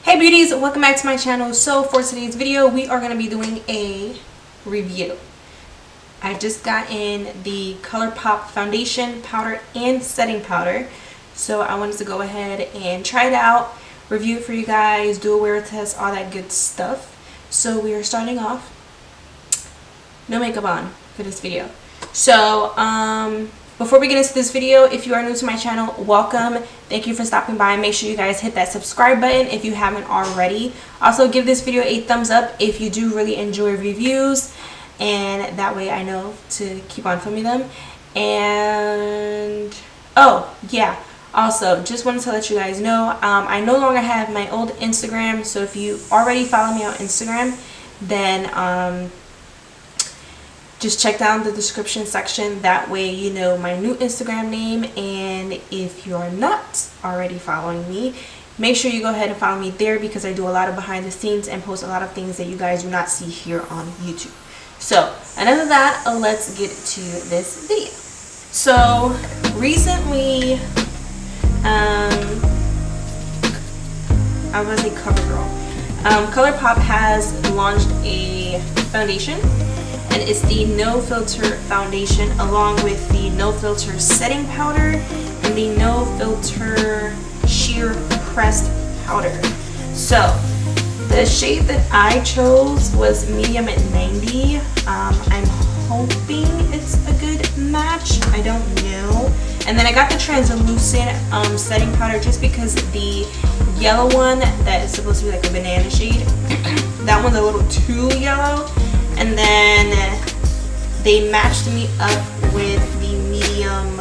Hey beauties, welcome back to my channel. So for today's video we are going to be doing a review. I just got in the Colourpop foundation powder and setting powder, so I wanted to go ahead and try it out, review it for you guys, do a wear test, all that good stuff. So we are starting off, no makeup on for this video. So before we get into this video, if you are new to my channel, welcome. Thank you for stopping by. Make sure you guys hit that subscribe button if you haven't already. Also, give this video a thumbs up if you do really enjoy reviews, and that way I know to keep on filming them. And oh yeah, also just wanted to let you guys know I no longer have my old Instagram, so if you already follow me on Instagram, then just check down the description section. That way you know my new Instagram name. And if you're not already following me, make sure you go ahead and follow me there, because I do a lot of behind the scenes and post a lot of things that you guys do not see here on YouTube. So other than that, let's get to this video. So recently, I was gonna say CoverGirl. Colourpop has launched a foundation, and it's the No Filter foundation along with the No Filter setting powder and the No Filter sheer pressed powder. So the shade that I chose was medium at 90. I'm hoping it's a good match. I don't know. And then I got the translucent setting powder just because the yellow one that is supposed to be like a banana shade, that one's a little too yellow. And then they matched me up with the medium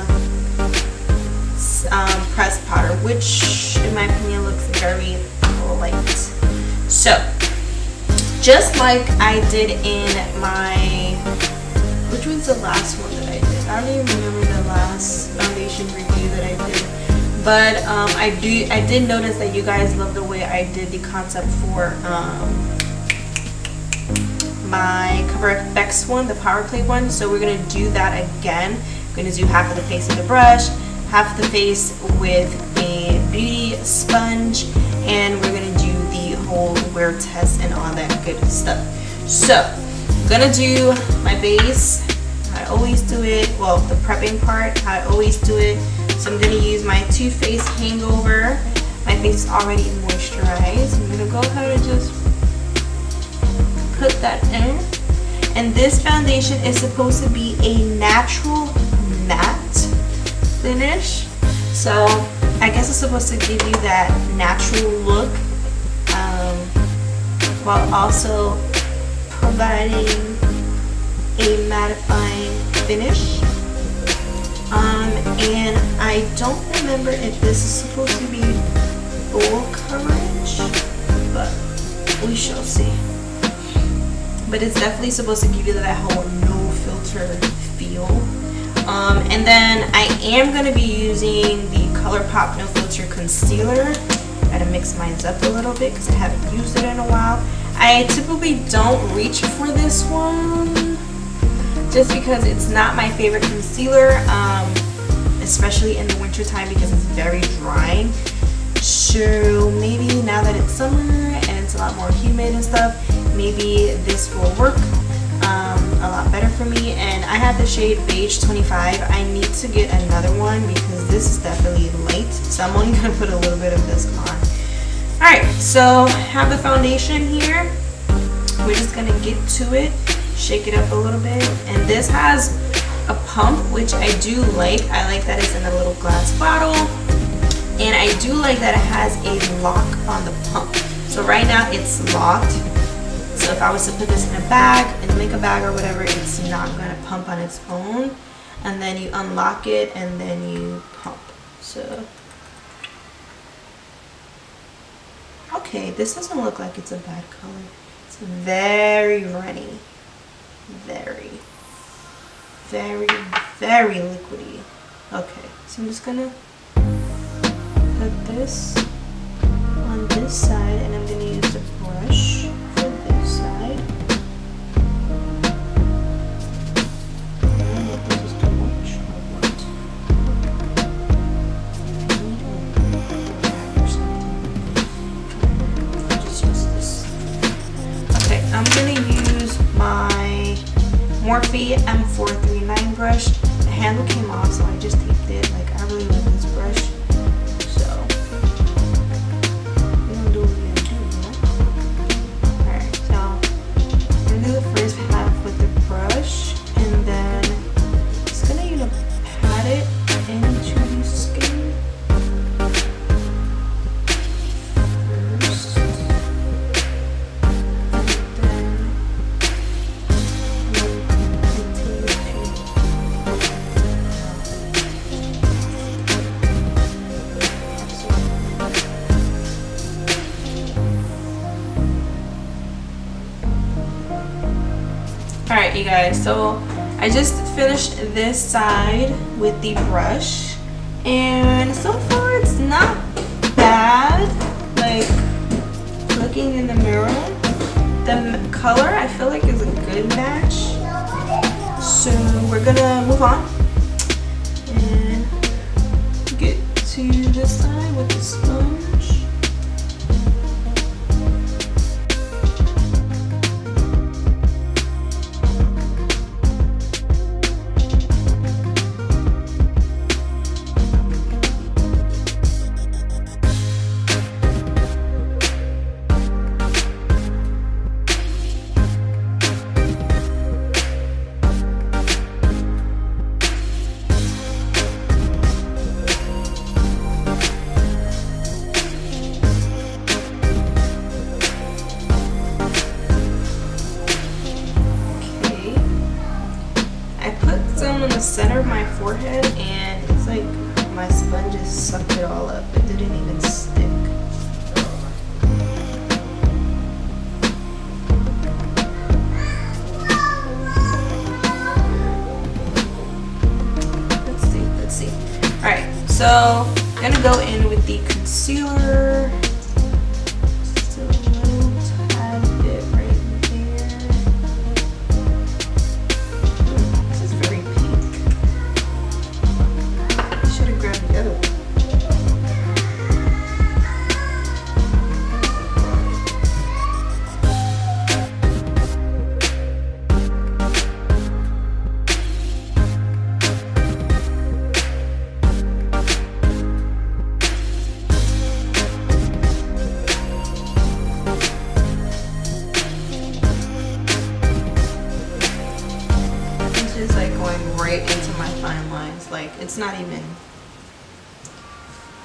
pressed powder, which in my opinion looks very light. So just like I did in my, which was the last one that I did? I don't even remember the last foundation review that I did. But I did notice that you guys love the way I did the concept for my Cover FX one, the Power Play one. So we're going to do that again. We're going to do half of the face with the brush, half the face with a beauty sponge, and we're going to do the whole wear test and all that good stuff. So I'm going to do my base. I always do it, well, the prepping part, I always do it. So I'm going to use my Too Faced Hangover. My face is already moisturized. I'm going to go ahead and just put that in. And this foundation is supposed to be a natural matte finish, so I guess it's supposed to give you that natural look, while also providing a mattifying finish. And I don't remember if this is supposed to be full coverage, but we shall see. But it's definitely supposed to give you that whole no filter feel. And then I am going to be using the Colourpop No Filter Concealer. Gotta mix mine up a little bit because I haven't used it in a while. I typically don't reach for this one just because it's not my favorite concealer, especially in the winter time because it's very drying. So maybe now that it's summer and it's a lot more humid and stuff, maybe this will work a lot better for me. And I have the shade Beige 25. I need to get another one because this is definitely light, so I'm only going to put a little bit of this on. Alright, so I have the foundation here. We're just going to get to it, shake it up a little bit. And this has a pump, which I do like. I like that it's in a little glass bottle. And I do like that it has a lock on the pump. So right now it's locked. So if I was to put this in a bag, in a makeup bag or whatever, it's not going to pump on its own. And then you unlock it and then you pump. So, okay, this doesn't look like it's a bad color. It's very runny. Very, very, very liquidy. Okay, so I'm just going to put this on this side, and I'm going to use the brush for this side. I don't know if this is too much or what. I need a bag or something. handle came off, so I just taped it. Like, I really love this brush. So, we're gonna do what we're gonna do, you know? Alright, so I'm gonna do the first half with the brush, and then just gonna, you know, pat it into the skin. Alright, you guys, so I just finished this side with the brush, and so far it's not bad. Like, looking in the mirror, the color I feel like is a good match. So we're gonna move on and get to this side with the sponge. The center of my forehead, and it's like my sponge just sucked it all up. It didn't even stick. Let's see. Alright, so I'm gonna go in with the concealer. Just a little tad bit right there. This is very pink. I should have grabbed the other one. Right into my fine lines. Like, it's not even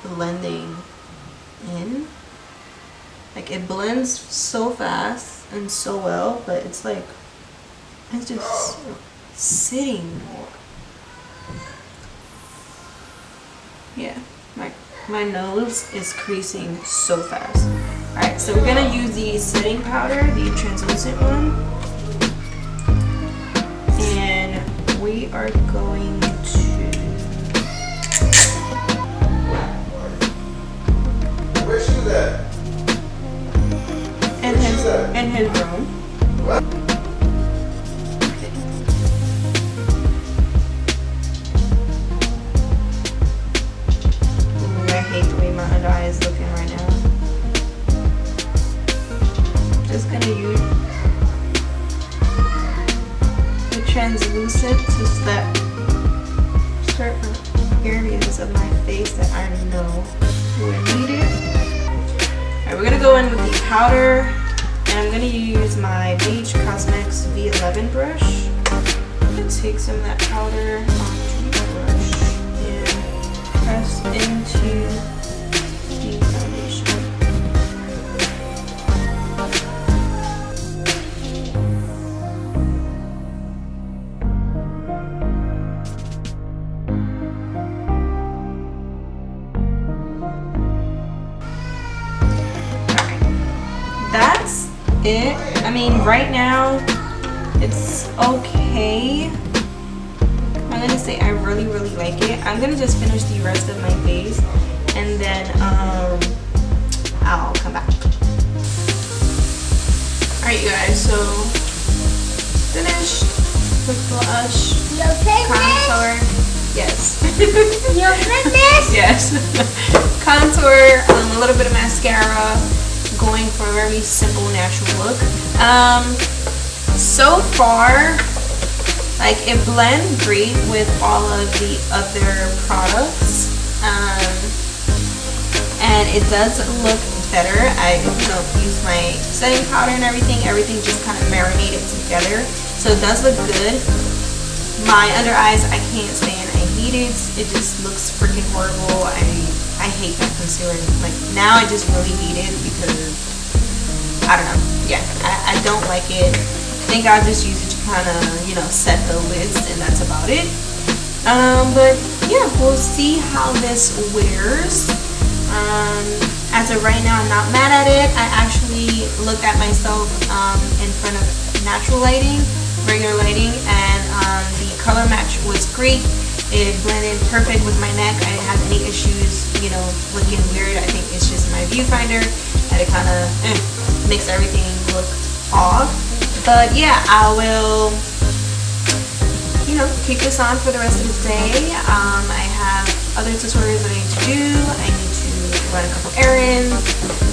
blending in. Like, it blends so fast and so well, but it's like, it's just sitting more. Yeah, my nose is creasing so fast. Alright, so we're gonna use the setting powder, the translucent one, and we are going to where's she at? In his room. What? Ooh, I hate the way my under eye is looking right now. Just gonna use translucent to set certain areas of my face that I know will need it. Alright, we're gonna go in with the powder, and I'm gonna use my Beige Cosmetics V11 brush. I'm gonna take some of that powder onto the brush and press into the foundation. That's it. I mean, right now it's okay. I'm gonna say I really like it. I'm gonna just finish the rest of my face, and then I'll come back. Alright, you guys, so finished with blush, contour. Yes. You finished? Yes. Contour, a little bit of mascara, going for a very simple, natural look. So far, Like, it blends great with all of the other products, and it does look better. I use my setting powder and everything just kind of marinated together, so it does look good. My under eyes, I can't stand. I hate it. It just looks freaking horrible. I hate that concealer. Like, now I just really hate it because I don't know. Yeah, I don't like it. I think I'll just use it to kind of, set the lids, and that's about it. But yeah, we'll see how this wears. As of right now, I'm not mad at it. I actually looked at myself in front of natural lighting, regular lighting, and the color match was great. It blended perfect with my neck. I didn't have any issues, looking weird. I think it's just my viewfinder that it kind of makes everything look off. But yeah, I will, keep this on for the rest of the day. I have other tutorials that I need to do. I need to run a couple errands,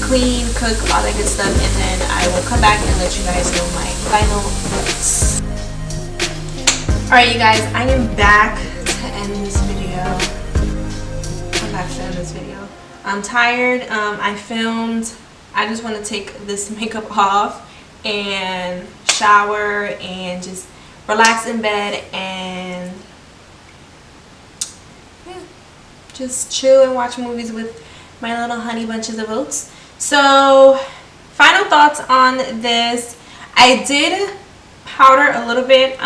clean, cook, all that good stuff, and then I will come back and let you guys know my final looks. Alright, you guys, I am back to end this video. I'm tired. I filmed. I just want to take this makeup off and shower and just relax in bed and just chill and watch movies with my little honey bunches of oats. So, final thoughts on this. I did powder a little bit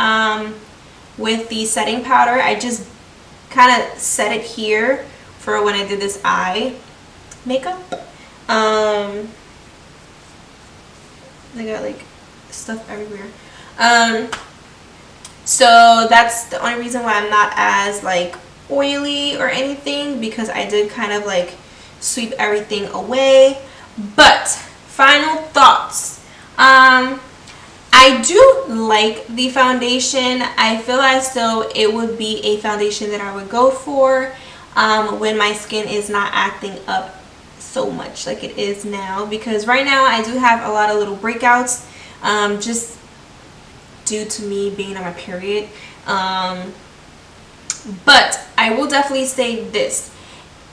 with the setting powder. I just kind of set it here for when I did this eye makeup. I got like stuff everywhere. So that's the only reason why I'm not as like oily or anything, because I did kind of like sweep everything away. But final thoughts. I do like the foundation. I feel as though it would be a foundation that I would go for when my skin is not acting up so much like it is now, because right now I do have a lot of little breakouts just due to me being on my period. But I will definitely say this: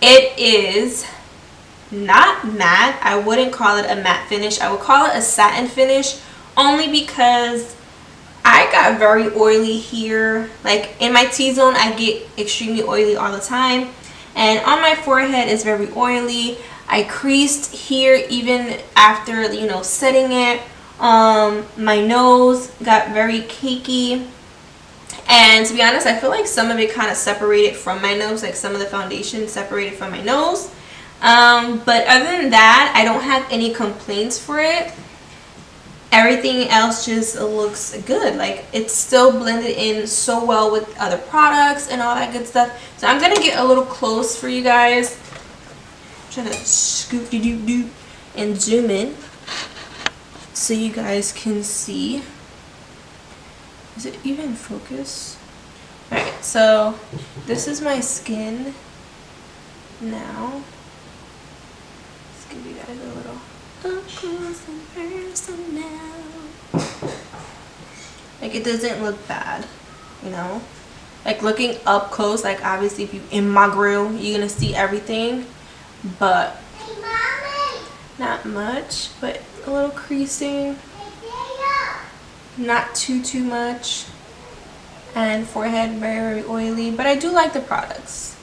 it is not matte. I wouldn't call it a matte finish. I would call it a satin finish, only because I got very oily here. Like in my T-zone, I get extremely oily all the time, and on my forehead is very oily. I creased here even after, setting it. My nose got very cakey, and to be honest, I feel like some of it kind of separated from my nose, like some of the foundation separated from my nose. But other than that, I don't have any complaints for it. Everything else just looks good. Like, it's still blended in so well with other products and all that good stuff. So I'm gonna get a little close for you guys. I'm trying to scoop doo and zoom in so you guys can see. Is it even focus? Alright, so this is my skin now. Let's give you guys a little up close and personal now. Like, it doesn't look bad, like looking up close. Like, obviously if you in my grill, you're gonna see everything, but not much, but a little creasing, not too much, and forehead very oily. But I do like the products,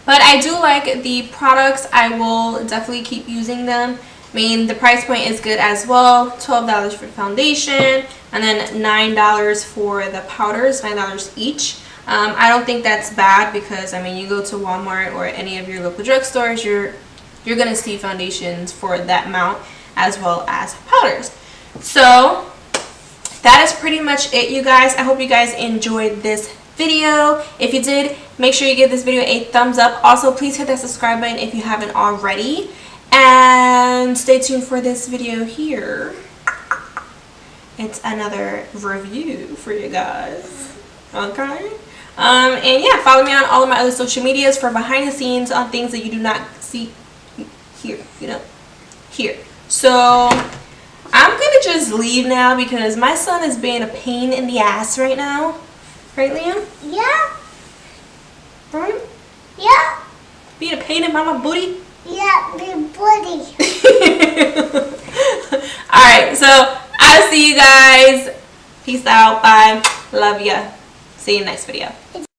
But I do like the products. I will definitely keep using them. I mean, the price point is good as well. $12 for the foundation, and then $9 for the powders, $9 each. I don't think that's bad, because I mean, you go to Walmart or any of your local drugstores, you're gonna see foundations for that amount as well as powders. So that is pretty much it, you guys. I hope you guys enjoyed this video. If you did, make sure you give this video a thumbs up. Also, please hit that subscribe button if you haven't already, and stay tuned for this video here. It's another review for you guys, okay? And yeah, follow me on all of my other social medias for behind the scenes on things that you do not see here, here. So I'm gonna just leave now because my son is being a pain in the ass right now. Right, Liam? Yeah. Right? Yeah. Being a pain in mama booty? Yeah, big booty. Alright, so I'll see you guys. Peace out. Bye. Love ya. See you next video.